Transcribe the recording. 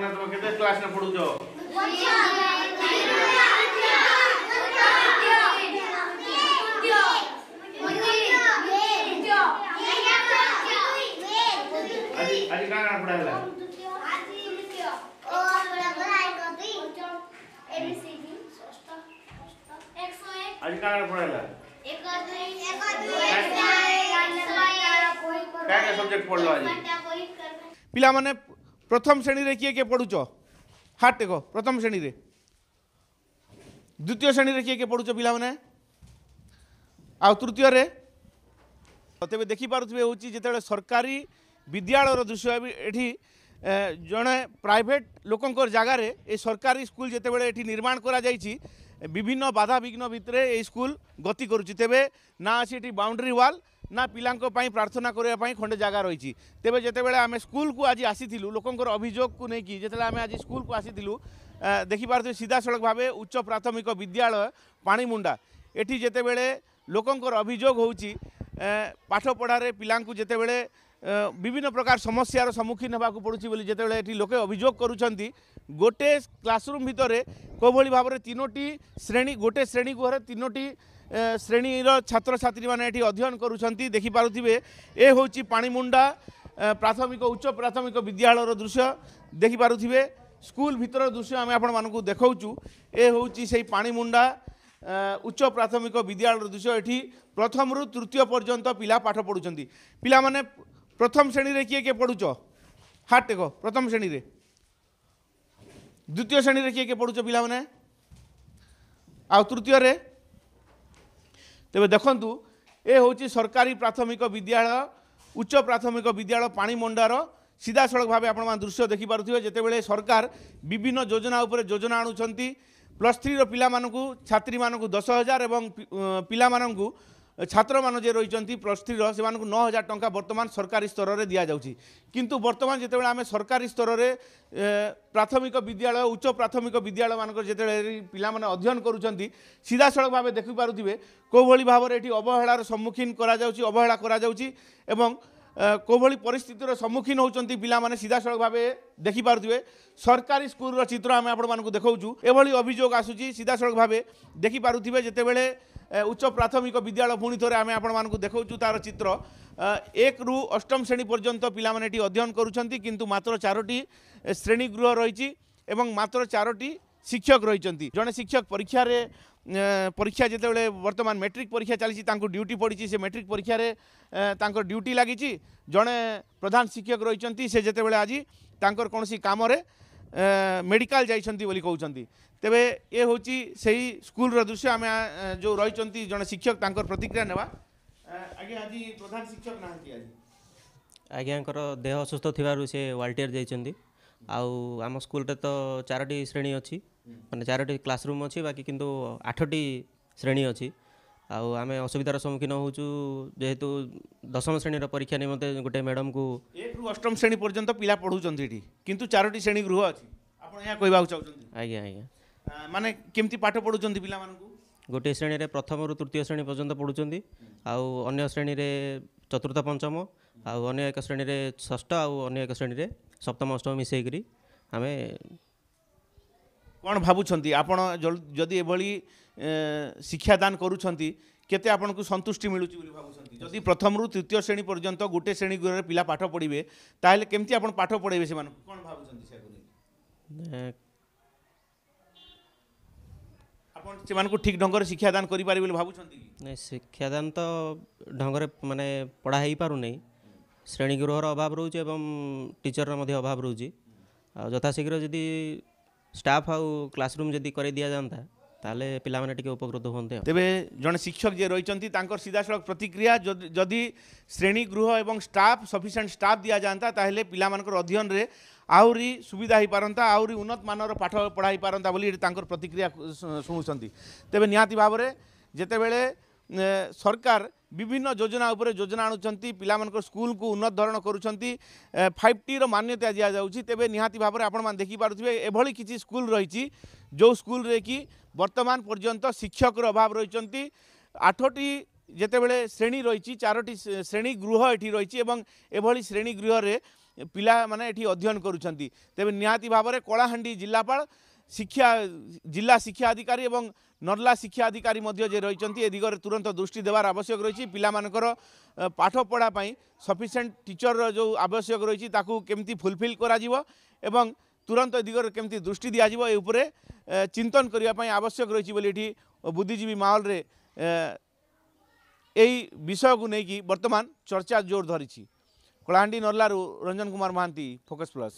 ମାନେ ତମେ କେତେ କ୍ଲାସ୍ ରେ ପଢୁଛ? आज का पढ़ा है? आज का पढ़ा है? क्या सब्जेक्ट पढ़लो आज? पिला माने प्रथम श्रेणी रे किए पढ़ुच? हाथ टेक प्रथम श्रेणी रे, द्वितीय श्रेणी रे किए पढ़ुच पिला माने? आ तृतीय रे? तेबे देखि पारुथबे होची जेतेबेले सरकारी विद्यालय दृश्य एठी जड़े प्राइवेट लोकंकर जगार ये सरकारी स्कूल जितेबाला ये निर्माण करा जाइछि विभिन्न बाधा विघ्न भितर ये स्कूल गति करुच्ची तेबे ना अच्छी बाउंड्री वाल ना पिलांको पई प्रार्थना करने खंडे जगह रही तेबे जितेबाला आम स्कूल को आज आसीलु लोकंकर अभियोग को लेकिन जिते आम आज स्कूल को आसीलु देखिपे सीधा सड़क भाव उच्च प्राथमिक विद्यालय पाणीमुंडा एठी जितेबाला लोकंकर अभियोग होउची पाठ पढ़ारे पिलांको जितेबाला विभिन्न प्रकार समस्यार सम्मुखीन होगा पड़ुछि बोली जेतेबेले एठी लोके अभियोग करूछंती गोटे क्लासरूम भितर कोभली भाव में तीनोटी श्रेणी गोटे श्रेणी गुहर तीनोटी श्रेणीर छात्र छात्री माने एठी अध्ययन करूछंती देखि पारुथिबे ए होछि पाणीमुंडा प्राथमिक उच्च प्राथमिक विद्यालयर दृश्य देखि पारुथिबे स्कूल भितर दृश्य आमे आपण मानकु देखाउछु ए होछि सेही पाणीमुंडा उच्च प्राथमिक विद्यालयर दृश्य एठी प्रथम रु तृतीय पर्यंत पिला पाठ पढुछंती पिला माने प्रथम श्रेणी रे किए पढ़ुच? हाथ टेक प्रथम श्रेणी रे, द्वितीय श्रेणी रे किए पढ़ुच पिला माने? आ तृतीय रे? तेबे देखंतु ए होची सरकारी प्राथमिक विद्यालय उच्च प्राथमिक विद्यालय पाणीमुंडार सीधा सड़क भाव आपण दृश्य देखि पारुथिबे जेतेबेले सरकार विभिन्न योजना उपरे योजना आणुछंती +3 रो पिला मानकु छात्री मानकु 10,000 एवं पिला मानकु छात्र मान जे रही +3 से 9,000 टंका वर्तमान सरकारी स्तर में दि जाउछि किंतु वर्तमान जितेबाला आम सरकारी स्तर में प्राथमिक विद्यालय उच्च प्राथमिक विद्यालय मानक जिते पिला माने अध्ययन करुछंती सीधा सड़क भाव देखि पारुथिबे कोभली भाव में एठी अवहेलार सम्मुखीन करा जाउछि अवहेला करा जाउछि एवं कोभली परिस्थितिर सम्मुखीन होउछंती पिला माने सीधा सड़क भाव देखि पारुथिबे सरकारी स्कूल रो चित्र आम आपण मानकु देखाउछु एभली अभियोग आसुछि सीधा सड़क भाव देखि पारुथिबे जेतेबेले उच्च प्राथमिक विद्यालय पुणी थे आम आपण देखाऊँ तार चित्र 1 रु 8म श्रेणी पर्यंत पिला माने अध्ययन करुछंती किंतु मात्र 4टी श्रेणी गृह रही एवं मात्र 4टी शिक्षक रही जड़े शिक्षक परीक्षा जितेबाला वर्तमान मैट्रिक परीक्षा चली ड्यूटी पड़ी से मैट्रिक परीक्षा ड्यूटी लगी जड़े प्रधान शिक्षक रही से जितेबाला आज तांकर कौन काम मेडिकल जाइछंती बोली कहउछंती तेबे ये होची सही स्कूल दृश्य आम जो रही जड़े शिक्षक तांकर प्रतिक्रिया नेबा आगे आज प्रधान शिक्षक नाहंती आज आज्ञाकर देह असुस्थ थिबारु से वाल्टियर जाइछंती आउ आम स्कूल रे तो 4टी श्रेणी अच्छी माने 4टी क्लासरूम अच्छी बाकी किंतु 8टी श्रेणी अच्छी आउ आम असुविधार सम्मुखीन होचु जेहेतु 10म श्रेणी परीक्षा निमंते गोटे मैडम को 1 रु 8म श्रेणी पर्यंत पिला पढ़ुचंती एठी किंतु 4टी श्रेणी गृह अच्छी आपण या कहबा चाहउचंती आज्ञा आज्ञा माने केमती पाठ पढ़ुचंती पिला मानकु गोटे श्रेणी रे प्रथम रु तृतीय श्रेणी पर्यंत पढ़ुचंती आउ अन्य श्रेणी रे चतुर्थ पंचम आउ अन्य एक श्रेणी रे षष्ठ आउ अन्य एक श्रेणी रे सप्तम अष्टम मिसेई करी आमे कौन भावुंट आपण जदि एभली शिक्षादान करुछंती केते आपन को संतुष्टि मिलुची बोली भावुछंती जदि प्रथम रु तृतीय श्रेणी पर्यंत गोटे श्रेणी गृह पिला पाठ पढ़िबे ताहेले केमती आपण पाठ पढ़ेबे से मान कोन भावुछंती से कोनी आपण से मान को ठीक ढंग रे शिक्षादान करि पारि बोली भावुछंती नहीं शिक्षादान तो ढंग रे माने पढ़ा हेई पारु नहीं श्रेणी गृहर अभाव रोचे एवं टीचर मध्य अभाव रोचे यथाशीघ्र जदि स्टाफ आउ क्लासरूम जदि कर दि जाता ताले पिला माने टिके उपकृत होते तेबे जन शिक्षक जे रही सीधा सड़क प्रतिक्रिया जदि श्रेणी गृह एवं स्टाफ सफिशिएंट स्टाफ दि जाता ताहेले पिला मानकर अध्ययन रे आहुरी सुविधा हो पारंता आहुरी उन्नत मानर पाठ पढ़ाई पारंता बोली तांकर प्रतिक्रिया शुणुचंती तेबे निहाती भाव में जेतेबेले सरकार विभिन्न योजना उपरे योजना आणुचंती पिला मानकर स्कूल को उन्नत धरण करुचंती 5T रो मान्यता दिया जाउची तेबे निहाती भाव में आपण मान देखि पारुथिबे एभली किछि स्कूल रही जो स्कूल रे कि वर्तमान पर्यंत शिक्षक अभाव रही 8टी जेतेबेले श्रेणी रही 4टी श्रेणी गृह एठी रही एवं एभली श्रेणी गृह रे पिला माने एठी अध्ययन करुछंती तेबे निहाती भाबरे कलाहांडी जिल्लापाल शिक्षा जिला शिक्षा अधिकारी एवं नर्ला शिक्षा अधिकारी मध्य जे रहिचंती ए दिगरे तुरंत दृष्टि देवार आवश्यक रही पिला मानकर पाठ पढ़ा पई सफिशिएंट टीचर जो आवश्यक रही ताकू केमती फुलफिल करा जिवो एवं तुरंत दिगरे केमती दृष्टि दिया जिवो ए उपरे चिंतन करिया पई आवश्यक रही बोली एठी बुद्धिजीवी माहौल रे यही विषय को लेकिन वर्तमान चर्चा जोर धरी कलाहांडी नर्लारू रंजन कुमार महांती फोकस प्लस।